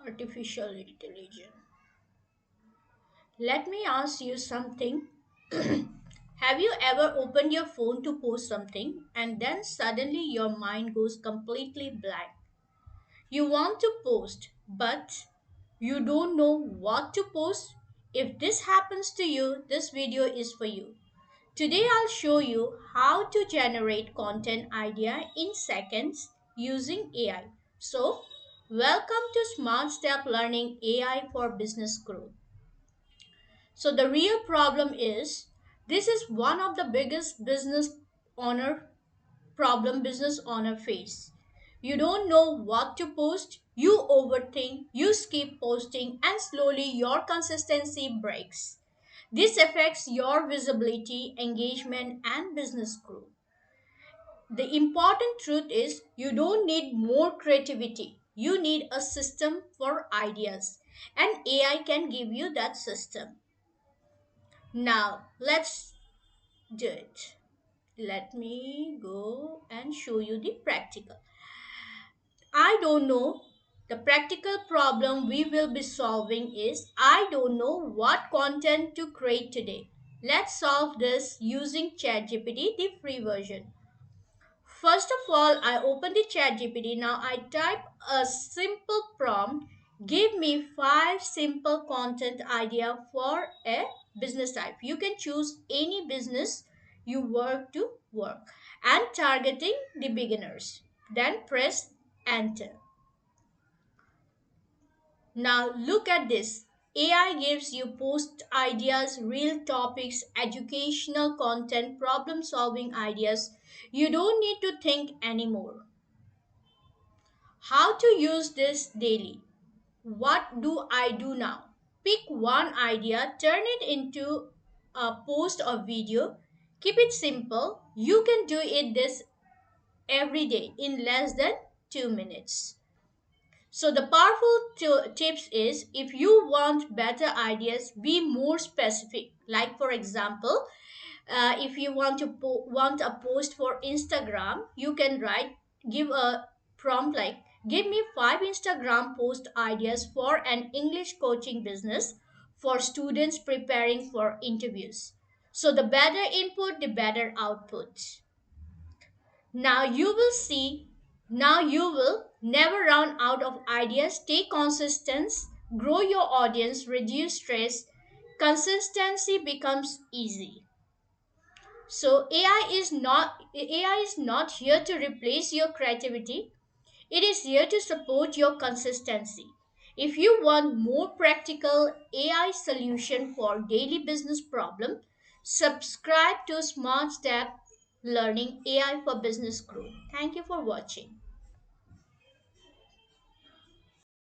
Artificial intelligence. Let me ask you something. Have you ever opened your phone to post something and then suddenly your mind goes completely blank? You want to post, but you don't know what to post? If this happens to you, this video is for you. Today I'll show you how to generate content idea in seconds using AI. So, welcome to Smart Step Learning AI for Business Growth. So the real problem is this is one of the biggest owner business owner face. You don't know what to post, you overthink, you skip posting and slowly your consistency breaks. This affects your visibility, engagement and business growth. The important truth is you don't need more creativity. You need a system for ideas and AI can give you that system. Now, let's do it. Let me go and show you the practical. I don't know. The practical problem we will be solving is I don't know what content to create today. Let's solve this using ChatGPT, the free version. First of all, I open the ChatGPT. Now I type a simple prompt. Give me 5 simple content idea for a business type. You can choose any business you work and targeting the beginners. Then press enter. Now look at this. AI gives you post ideas, real topics, educational content, problem solving ideas. You don't need to think anymore. How to use this daily? What do I do now? Pick one idea, turn it into a post or video. Keep it simple. You can do it this every day in less than 2 minutes. So the powerful tips is if you want better ideas, be more specific. Like for example, if you want a post for Instagram, you can give a prompt like give me 5 Instagram post ideas for an English coaching business for students preparing for interviews. So the better input, the better output. Now you will see, now you will never run out of ideas. Stay consistent, grow your audience, reduce stress. Consistency becomes easy. So AI is not here to replace your creativity. It is here to support your consistency. If you want more practical AI solution for daily business problem, subscribe to Smart Step Learning AI for Business Growth. Thank you for watching.